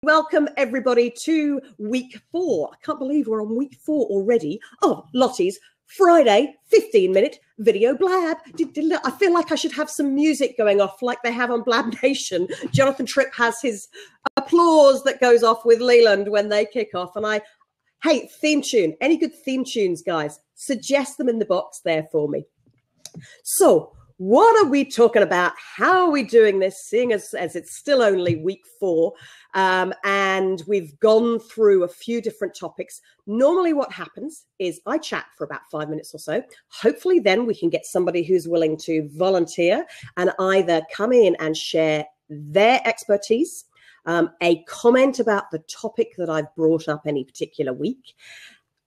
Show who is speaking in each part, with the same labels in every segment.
Speaker 1: Welcome everybody to week 4. I can't believe we're on week 4 already of Lottie's Friday 15-minute video blab. I feel like I should have some music going off like they have on Blab Nation. Jonathan Tripp has his applause that goes off with Leland when they kick off. And hey, theme tune. Any good theme tunes, guys? Suggest them in the box there for me. So, what are we talking about? How are we doing this, seeing as it's still only week 4 and we've gone through a few different topics? Normally what happens is I chat for about 5 minutes or so. Hopefully then we can get somebody who's willing to volunteer and either come in and share their expertise, a comment about the topic that I've brought up any particular week,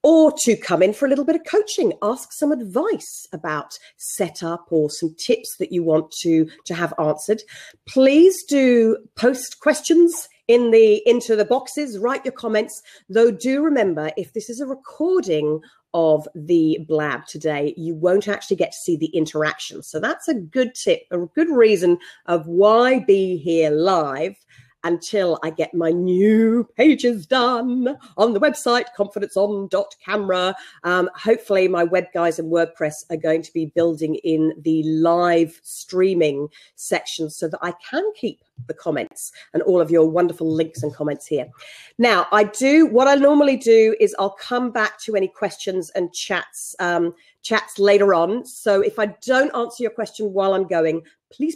Speaker 1: or to come in for a little bit of coaching, ask some advice about setup or some tips that you want to have answered. Please do post questions into the boxes, write your comments, though do remember, if this is a recording of the blab today, you won't actually get to see the interaction. So that's a good tip, a good reason of why be here live until I get my new pages done on the website, confidenceon.camera. Hopefully my web guys and WordPress are going to be building in the live streaming section so that I can keep the comments and all of your wonderful links and comments here. Now, what I normally do is I'll come back to any questions and chats later on. So if I don't answer your question while I'm going, please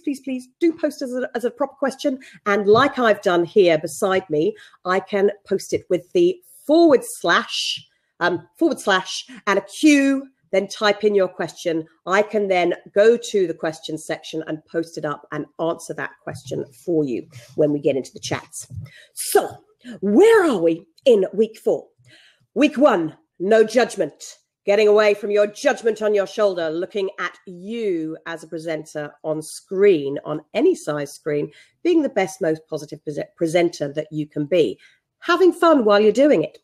Speaker 1: do post as a proper question. And like I've done here beside me, I can post it with the forward slash and a Q, then type in your question. I can then go to the question section and post it up and answer that question for you when we get into the chats. So where are we in week 4? Week 1, no judgment. Getting away from your judgment on your shoulder, looking at you as a presenter on screen, on any size screen, being the best, most positive presenter that you can be. Having fun while you're doing it.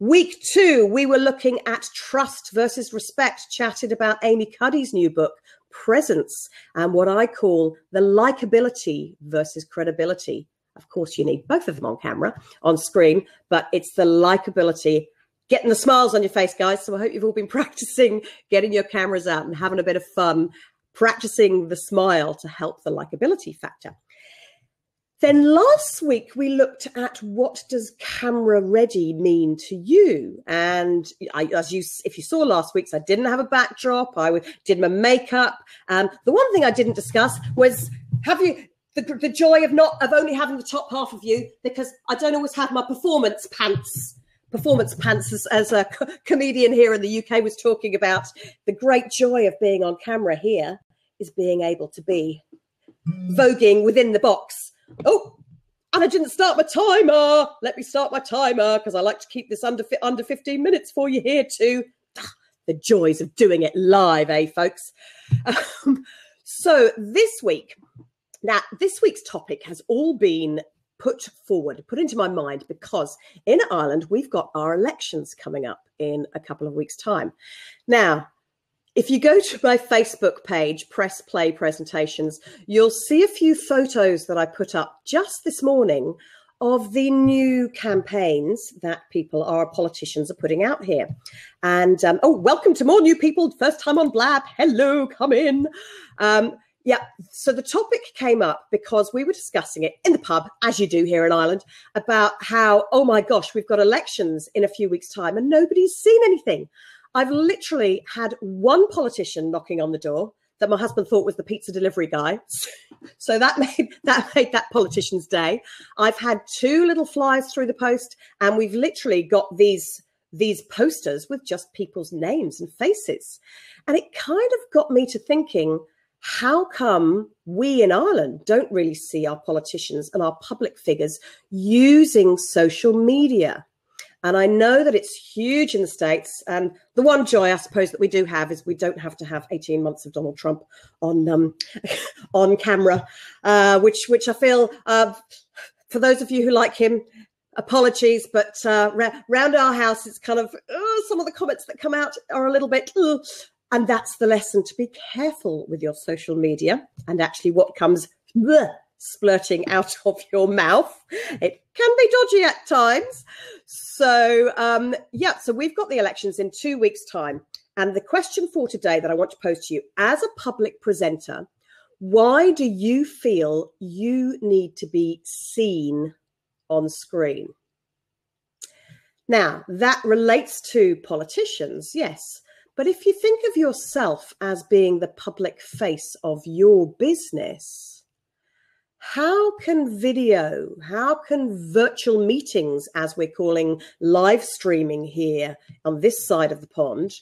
Speaker 1: Week 2, we were looking at trust versus respect, chatted about Amy Cuddy's new book, Presence, and what I call the likability versus credibility. Of course, you need both of them on camera, on screen, but it's the likability, getting the smiles on your face, guys. So I hope you've all been practicing getting your cameras out and having a bit of fun, practicing the smile to help the likability factor. Then last week, we looked at what does camera ready mean to you? And if you saw last week's, I didn't have a backdrop. I did my makeup. The one thing I didn't discuss was, the joy of only having the top half of you, because I don't always have my performance pants as a comedian here in the UK was talking about. The great joy of being on camera here is being able to be voguing within the box. Oh, and I didn't start my timer. Let me start my timer because I like to keep this under 15 minutes for you here too. The joys of doing it live, folks? So this week's topic has all been put into my mind because in Ireland, we've got our elections coming up in a couple of weeks' time. Now, if you go to my Facebook page, Press Play Presentations, you'll see a few photos that I put up just this morning of the new campaigns that our politicians are putting out here. And, welcome to more new people. First time on Blab. Hello, come in. Yeah, so the topic came up because we were discussing it in the pub, as you do here in Ireland, about how, oh my gosh, we've got elections in a few weeks' time and nobody's seen anything. I've literally had one politician knocking on the door that my husband thought was the pizza delivery guy. So that made that politician's day. I've had 2 little flyers through the post, and we've literally got these posters with just people's names and faces. And it kind of got me to thinking, how come we in Ireland don't really see our politicians and our public figures using social media? And I know that it's huge in the States. And the one joy, I suppose, that we do have is we don't have to have 18 months of Donald Trump on camera, which I feel, for those of you who like him, apologies, but round our house, it's kind of, some of the comments that come out are a little bit, and that's the lesson, to be careful with your social media and actually what comes splurting out of your mouth. It can be dodgy at times. So, so we've got the elections in 2 weeks' time. And the question for today that I want to pose to you, as a public presenter, why do you feel you need to be seen on screen? Now, that relates to politicians, yes. But if you think of yourself as being the public face of your business, how can video, how can virtual meetings, as we're calling live streaming here on this side of the pond,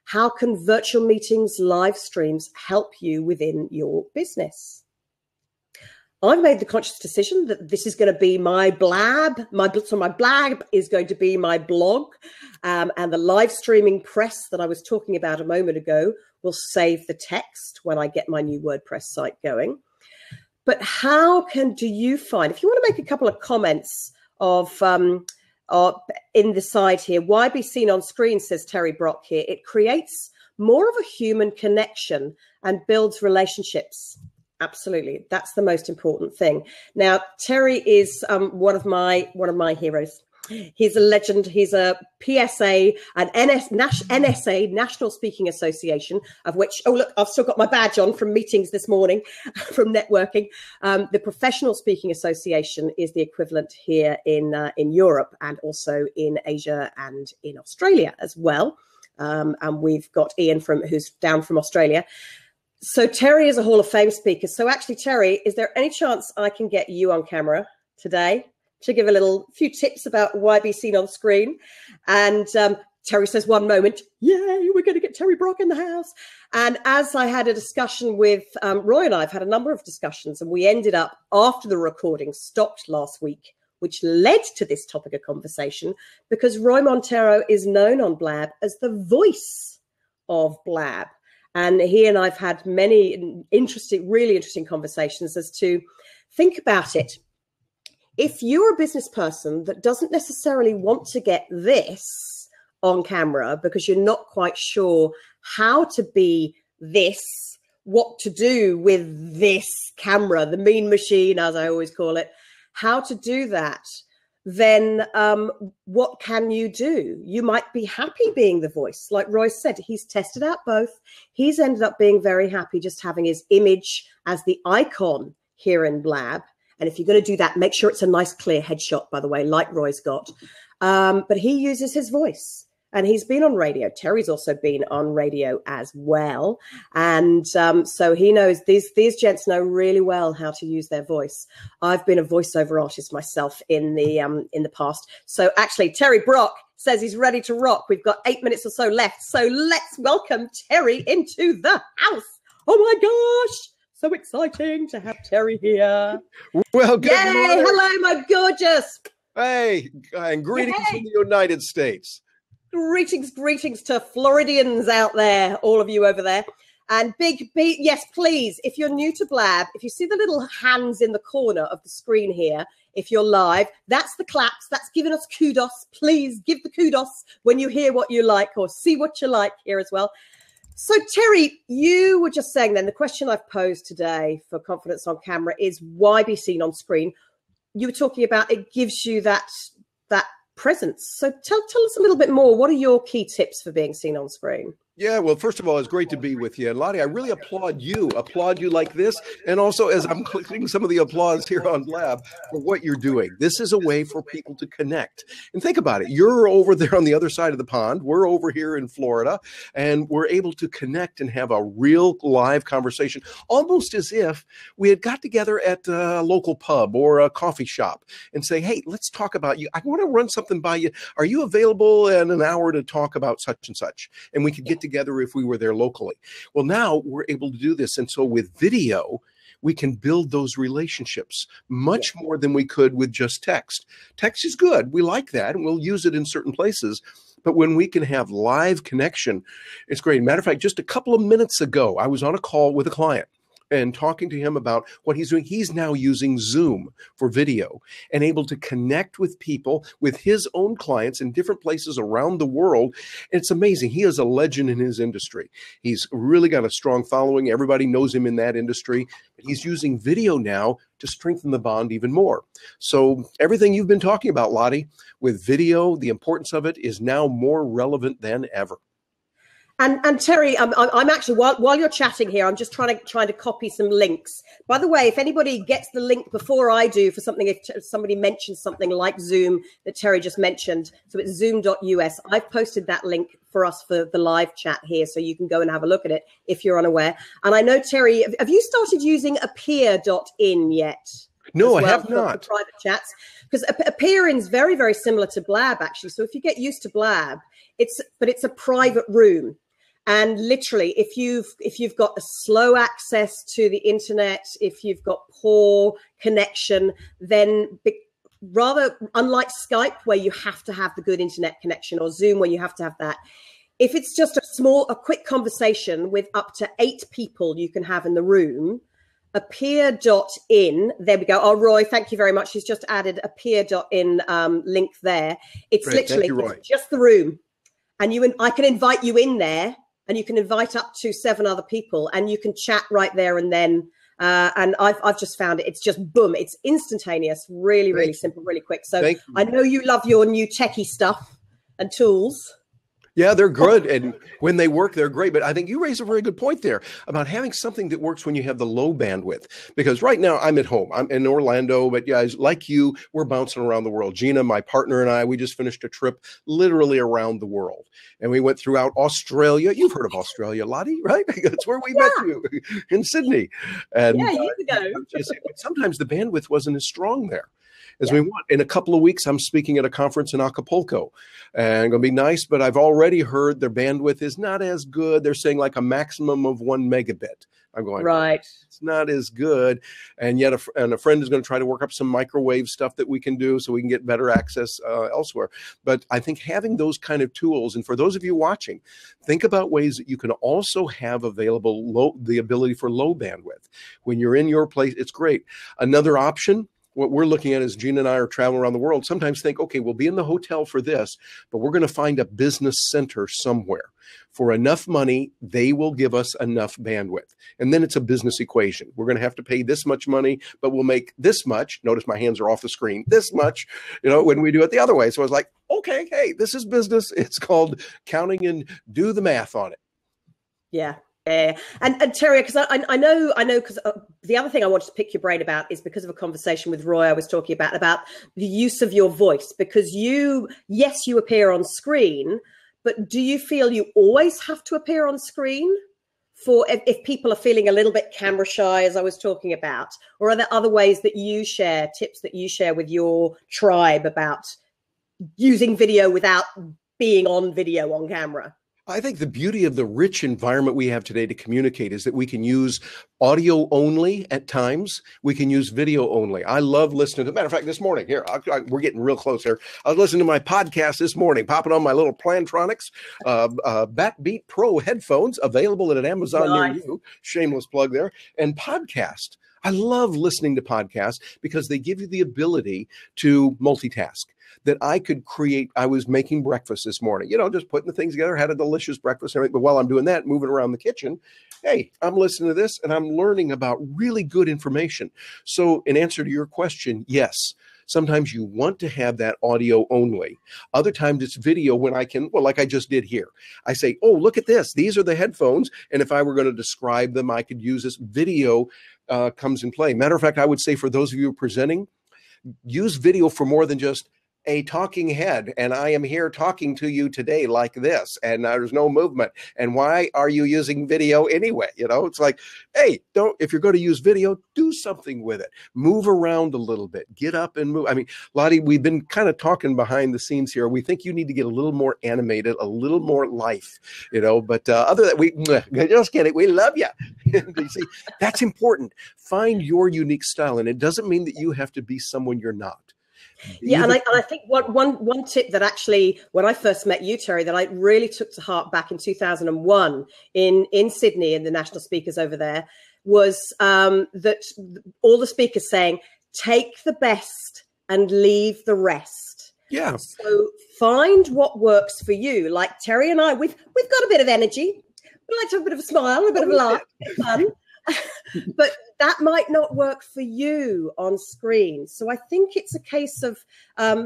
Speaker 1: how can virtual meetings, live streams help you within your business? I've made the conscious decision that this is going to be my blab. My blab is going to be my blog, and the live streaming press that I was talking about a moment ago will save the text when I get my new WordPress site going. But how do you find, if you want to make a couple of comments of in the side here, why be seen on screen, says Terry Brock here, it creates more of a human connection and builds relationships. Absolutely. That's the most important thing. Now, Terry is one of my heroes. He's a legend. He's a PSA, an NSA, National Speaking Association, of which, oh, look, I've still got my badge on from meetings this morning, from networking. The Professional Speaking Association is the equivalent here in Europe and also in Asia and in Australia as well. And we've got Ian who's down from Australia. So Terry is a Hall of Fame speaker. So actually, Terry, is there any chance I can get you on camera today to give a few tips about why be seen on screen? And Terry says, one moment, yay, we're going to get Terry Brock in the house. And as I had a discussion with Roy, and I've had a number of discussions, and we ended up, after the recording stopped last week, which led to this topic of conversation, because Roy Montero is known on Blab as the voice of Blab. And he and I've had many really interesting conversations as to think about it. If you're a business person that doesn't necessarily want to get this on camera because you're not quite sure how to be this, what to do with this camera, the mean machine, as I always call it, how to do that, then what can you do? You might be happy being the voice. Like Roy said, he's tested out both. He's ended up being very happy just having his image as the icon here in Blab. And if you're going to do that, make sure it's a nice clear headshot, by the way, like Roy's got. But he uses his voice. And he's been on radio. Terry's also been on radio as well. And so he knows, these gents know really well how to use their voice. I've been a voiceover artist myself in the past. So actually, Terry Brock says he's ready to rock. We've got 8 minutes or so left. So let's welcome Terry into the house. Oh my gosh. So exciting to have Terry here.
Speaker 2: Well, good morning.
Speaker 1: Hello, my gorgeous.
Speaker 2: Hey, and greetings from the United States.
Speaker 1: Greetings to Floridians out there, all of you over there. And yes, please, if you're new to Blab, if you see the little hands in the corner of the screen here, if you're live, that's the claps, that's giving us kudos. Please give the kudos when you hear what you like or see what you like here as well. So Terry, you were just saying then, the question I've posed today for Confidence on Camera is why be seen on screen? You were talking about it gives you that presence. So tell us a little bit more. What are your key tips for being seen on screen?
Speaker 2: Yeah, well, first of all, it's great to be with you. And Lottie, I really applaud you like this. And also, as I'm clicking some of the applause here on Blab for what you're doing. This is a way for people to connect. And think about it. You're over there on the other side of the pond. We're over here in Florida, and we're able to connect and have a real live conversation, almost as if we had got together at a local pub or a coffee shop and say, hey, let's talk about you. I want to run something by you. Are you available in an hour to talk about such and such? And we could get together if we were there locally. Well, now we're able to do this. And so with video, we can build those relationships much more than we could with just text. Text is good. We like that, and we'll use it in certain places. But when we can have live connection, it's great. Matter of fact, just a couple of minutes ago, I was on a call with a client and talking to him about what he's doing. He's now using Zoom for video and able to connect with people, with his own clients in different places around the world. And it's amazing. He is a legend in his industry. He's really got a strong following. Everybody knows him in that industry. But he's using video now to strengthen the bond even more. So everything you've been talking about, Lottie, with video, the importance of it is now more relevant than ever.
Speaker 1: And Terry, I'm actually, while you're chatting here, I'm just trying to copy some links. By the way, if anybody gets the link before I do for something, if somebody mentions something like Zoom that Terry just mentioned, so it's zoom.us. I've posted that link for us for the live chat here, so you can go and have a look at it if you're unaware. And I know, Terry, have you started using appear.in yet?
Speaker 2: No,
Speaker 1: well,
Speaker 2: I have not.
Speaker 1: For private chats, because appear is very, very similar to Blab, actually. So if you get used to Blab, it's a private room. And literally, if you've got a slow access to the internet, if you've got poor connection, then rather unlike Skype, where you have to have the good internet connection, or Zoom, where you have to have that, if it's just a quick conversation with up to 8 people you can have in the room, appear.in, there we go. Oh, Roy, thank you very much. He's just added appear.in link there. It's great. Literally it's just the room. And I can invite you in there. And you can invite up to 7 other people, and you can chat right there and then. And I've just found it. It's just boom. It's instantaneous. Really, really simple, really quick. So I know you love your new techie stuff and tools.
Speaker 2: Yeah, they're good. And when they work, they're great. But I think you raise a very good point there about having something that works when you have the low bandwidth. Because right now I'm at home. I'm in Orlando, but guys, like you, we're bouncing around the world. Gina, my partner, and I, we just finished a trip literally around the world. And we went throughout Australia. You've heard of Australia, Lottie, right? That's where we met you, in Sydney. And
Speaker 1: years ago.
Speaker 2: Sometimes the bandwidth wasn't as strong there as we want. In a couple of weeks, I'm speaking at a conference in Acapulco, and going to be nice, but I've already heard their bandwidth is not as good. They're saying like a maximum of 1 megabit. I'm going, right. It's not as good. And yet a friend is going to try to work up some microwave stuff that we can do so we can get better access elsewhere. But I think having those kind of tools, and for those of you watching, think about ways that you can also have available the ability for low bandwidth. When you're in your place, it's great. Another option, what we're looking at is Gina and I are traveling around the world. Sometimes think, okay, we'll be in the hotel for this, but we're going to find a business center somewhere. For enough money, they will give us enough bandwidth. And then it's a business equation. We're going to have to pay this much money, but we'll make this much. Notice my hands are off the screen. This much, when we do it the other way. So I was like, okay, hey, this is business. It's called counting, and do the math on it.
Speaker 1: Yeah. And Terry, because I know, because the other thing I wanted to pick your brain about is because of a conversation with Roy I was talking about the use of your voice, because you appear on screen, but do you feel you always have to appear on screen for if people are feeling a little bit camera shy, as I was talking about, or are there other ways that you share, tips that you share with your tribe about using video without being on video on camera?
Speaker 2: I think the beauty of the rich environment we have today to communicate is that we can use audio only at times. We can use video only. I love listening to, matter of fact, this morning, here, we're getting real close here. I was listening to my podcast this morning, popping on my little Plantronics Backbeat Pro headphones, available at Amazon near you. Shameless plug there. And podcast. I love listening to podcasts because they give you the ability to multitask. That I could create. I was making breakfast this morning, just putting the things together, had a delicious breakfast and everything. But while I'm doing that, moving around the kitchen, hey, I'm listening to this and I'm learning about really good information. So in answer to your question, yes, sometimes you want to have that audio only. Other times it's video when I can, like I just did here. I say, oh, look at this. These are the headphones. And if I were going to describe them, I could use this. Video comes in play. Matter of fact, I would say for those of you presenting, use video for more than just a talking head, and I am here talking to you today like this, and there's no movement. And why are you using video anyway? It's like, hey, if you're going to use video, do something with it. Move around a little bit. Get up and move. I mean, Lottie, we've been kind of talking behind the scenes here. We think you need to get a little more animated, a little more life, but other than we just kidding. We love you. You see, that's important. Find your unique style, and it doesn't mean that you have to be someone you're not.
Speaker 1: Yeah, and I think one tip that actually, when I first met you, Terry, that I really took to heart back in 2001 in Sydney, in the national speakers over there, was that all the speakers saying, take the best and leave the rest.
Speaker 2: Yeah.
Speaker 1: So find what works for you. Like Terry and I, we've got a bit of energy. We like to have a bit of a smile, a bit of a laugh, a bit of fun. But that might not work for you on screen. So I think it's a case of,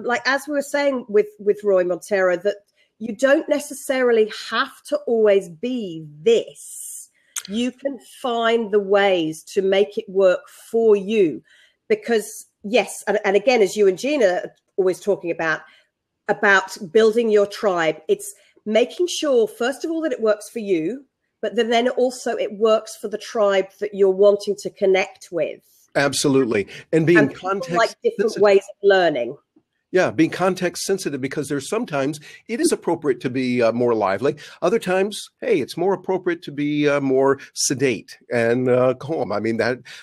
Speaker 1: like as we were saying with Roy Montero, that you don't necessarily have to always be this. You can find the ways to make it work for you. Because yes, and again, as you and Gina are always talking about building your tribe, it's making sure, first of all, that it works for you, but then also it works for the tribe that you're wanting to connect with.
Speaker 2: Absolutely. And being context
Speaker 1: like different ways of learning.
Speaker 2: Yeah, being context sensitive, because there's sometimes it is appropriate to be more lively. Other times, hey, it's more appropriate to be more sedate and calm. I mean,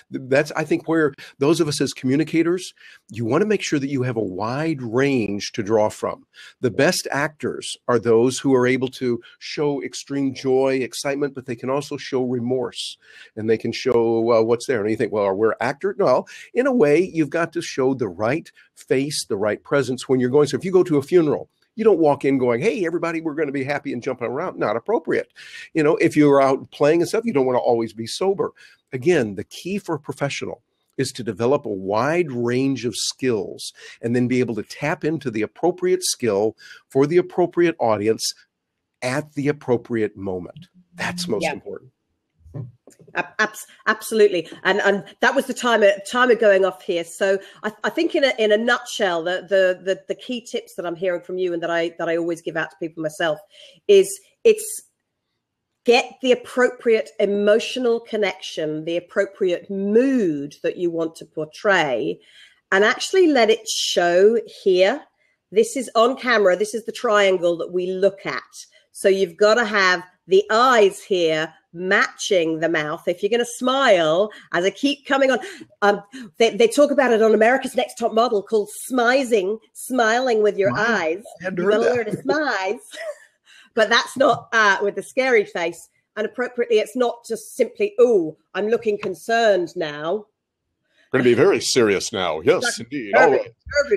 Speaker 2: that's, I think, where those of us as communicators, you want to make sure that you have a wide range to draw from. The best actors are those who are able to show extreme joy, excitement, but they can also show remorse, and they can show what's there. And you think, well, we're actors? No, in a way, you've got to show the right face, the right presence when you're going. So if you go to a funeral, you don't walk in going, hey, everybody, we're going to be happy and jumping around. Not appropriate. You know, if you're out playing and stuff, you don't want to always be sober. Again, the key for a professional is to develop a wide range of skills and then be able to tap into the appropriate skill for the appropriate audience at the appropriate moment. That's most important.
Speaker 1: Absolutely, and that was the timer going off here. So I think in a nutshell, the key tips that I'm hearing from you and that I always give out to people myself is it's get the appropriate emotional connection, the appropriate mood that you want to portray, and actually let it show here. This is on camera. This is the triangle that we look at. So you've got to have the eyes here matching the mouth. If you're going to smile, as I keep coming on, they talk about it on America's Next Top Model called smiling with your eyes. You've got to learn to smile. But that's not with the scary face. And appropriately, it's not just simply, oh, I'm looking concerned now.
Speaker 3: Going to be very serious now. Yes, indeed.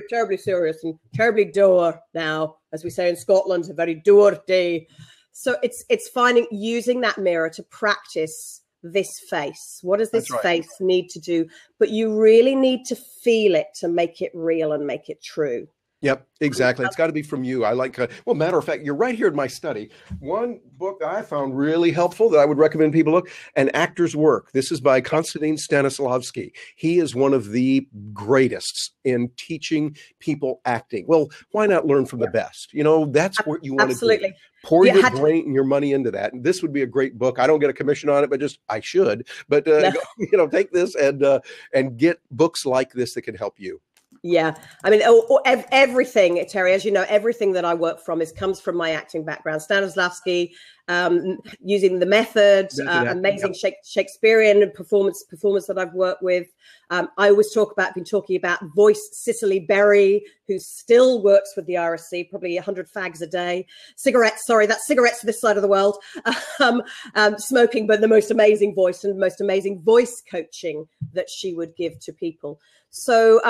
Speaker 1: Terribly serious and terribly dour now, as we say in Scotland, a very dour day. So it's finding, using that mirror to practice this face. What does this face need to do? But you really need to feel it to make it real and make it true.
Speaker 2: Yep, exactly. It's got to be from you. I like, well, matter of fact, you're right here in my study. One book that I found really helpful that I would recommend people look, An Actor's Work. This is by Konstantin Stanislavski. He is one of the greatest in teaching people acting. Well, why not learn from the best? You know, that's what you want to do. Pour your brain and your money into that. And this would be a great book. I don't get a commission on it, but just I should. But, you know, take this and get books like this that can help you.
Speaker 1: Yeah, I mean, everything, Terry, as you know, everything that I work from comes from my acting background. Stanislavski, using the method, amazing Shakespearean performers that I've worked with. I always been talking about voice Cicely Berry, who still works with the RSC, probably 100 fags a day. Cigarettes, sorry, that's cigarettes for this side of the world. Smoking, but the most amazing voice and most amazing voice coaching that she would give to people. So,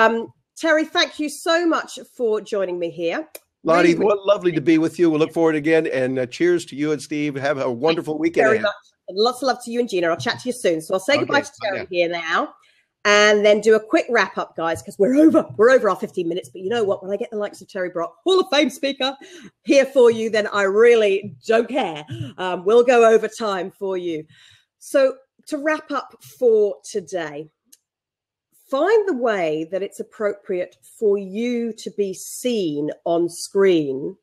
Speaker 1: Terry, thank you so much for joining me here.
Speaker 2: Lottie, lovely to be with you. We'll look forward again. And cheers to you and Steve. Have a wonderful weekend.
Speaker 1: Very much. And lots of love to you and Gina. I'll chat to you soon. So I'll say goodbye to Terry here now and then do a quick wrap up, guys, because we're over our 15 minutes. But you know what? When I get the likes of Terry Brock, Hall of Fame speaker, here for you, then I really don't care. We'll go over time for you. So to wrap up for today, find the way that it's appropriate for you to be seen on screen,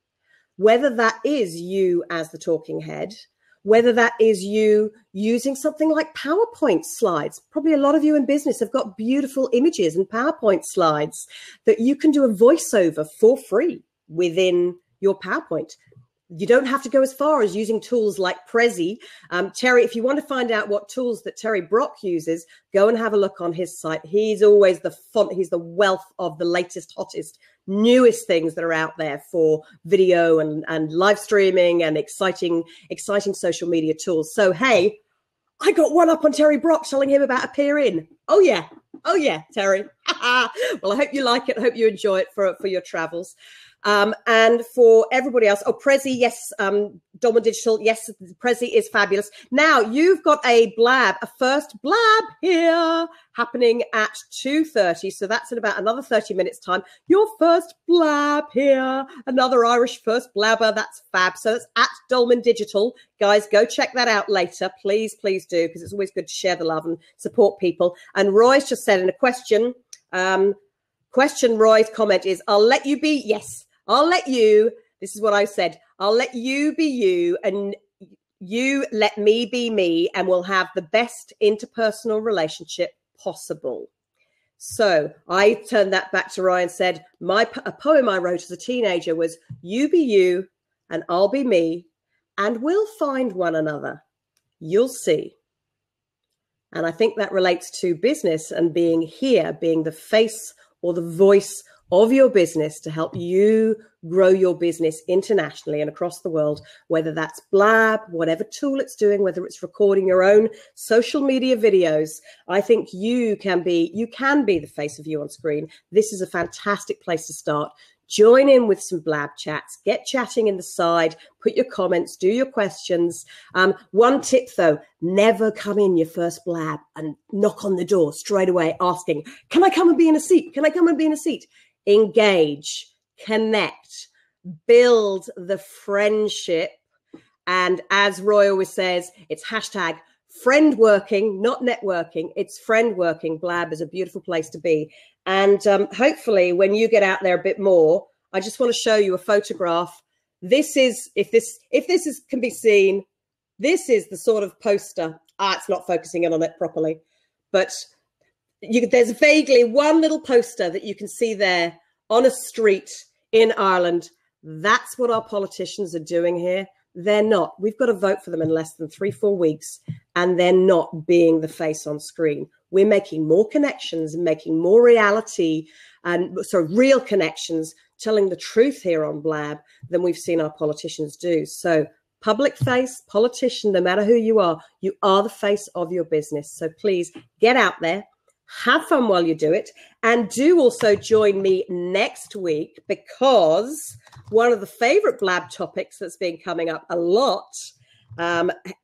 Speaker 1: whether that is you as the talking head, whether that is you using something like PowerPoint slides. Probably a lot of you in business have got beautiful images and PowerPoint slides that you can do a voiceover for free within your PowerPoint. You don't have to go as far as using tools like Prezi. Terry, if you want to find out what tools that Terry Brock uses, go and have a look on his site. He's always he's the wealth of the latest, hottest, newest things that are out there for video and live streaming and exciting social media tools. So, hey, I got one up on Terry Brock telling him about a peer in. Oh yeah, Terry. Well, I hope you like it. I hope you enjoy it for your travels. And for everybody else, Prezi, yes, Dolman Digital, yes, Prezi is fabulous. Now, you've got a first blab here happening at 2:30, so that's in about another 30 minutes' time. Your first blab here, another Irish first blabber, that's fab. So that's at Dolman Digital. Guys, go check that out later. Please, please do, because it's always good to share the love and support people. And Roy's just said in a question, Roy's comment is, I'll let you be, yes, I'll let you, this is what I said, I'll let you be you and you let me be me, and we'll have the best interpersonal relationship possible. So I turned that back to Roy and said, a poem I wrote as a teenager was, you be you and I'll be me and we'll find one another. You'll see. And I think that relates to business and being here, being the face or the voice of your business to help you grow your business internationally and across the world, whether that's Blab, whatever tool it's doing, whether it's recording your own social media videos. I think you can be the face of you on screen. This is a fantastic place to start. Join in with some Blab chats, get chatting in the side, put your comments, do your questions. One tip though, never come in your first Blab and knock on the door straight away asking, can I come and be in a seat? Can I come and be in a seat? Engage, connect, build the friendship. And as Roy always says, it's hashtag friend working, not networking. It's friend working. Blab is a beautiful place to be. And hopefully when you get out there a bit more, I just want to show you a photograph. This is, if this can be seen, this is the sort of poster. It's not focusing in on it properly, but there's vaguely one little poster that you can see there on a street in Ireland. That's what our politicians are doing here. They're not. We've got to vote for them in less than 3-4 weeks, and they're not being the face on screen. We're making more connections and making more reality and real connections, telling the truth here on Blab than we've seen our politicians do. So public face, politician, no matter who you are the face of your business. So please get out there. Have fun while you do it. And do also join me next week, because one of the favorite Blab topics that's been coming up a lot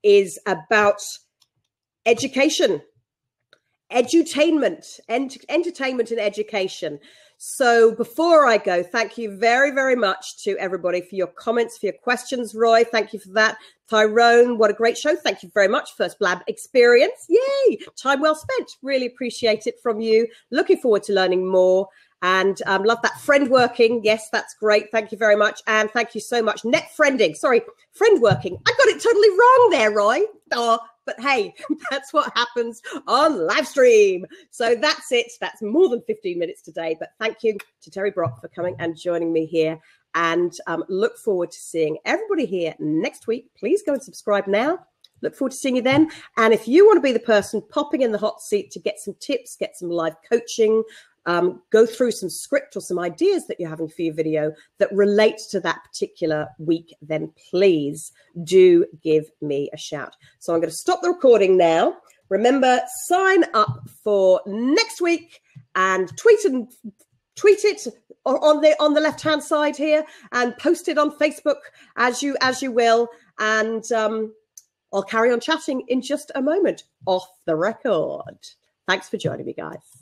Speaker 1: is about education, edutainment, entertainment and education. So before I go, thank you very, very much to everybody for your comments, for your questions. Roy, thank you for that. Tyrone, what a great show. Thank you very much. First Blab experience. Yay. Time well spent. Really appreciate it from you. Looking forward to learning more. And love that friend working. Yes, that's great. Thank you very much. And thank you so much. Net friending. Sorry, friend working. I got it totally wrong there, Roy. Oh, but hey, that's what happens on live stream. So that's it. That's more than 15 minutes today. But thank you to Terry Brock for coming and joining me here. And look forward to seeing everybody here next week. Please go and subscribe now. Look forward to seeing you then. And if you want to be the person popping in the hot seat to get some tips, get some live coaching, go through some script or some ideas that you're having for your video that relates to that particular week, then please do give me a shout. So I'm going to stop the recording now. Remember, sign up for next week and tweet it on the left-hand side here and post it on Facebook as you will. And I'll carry on chatting in just a moment off the record. Thanks for joining me, guys.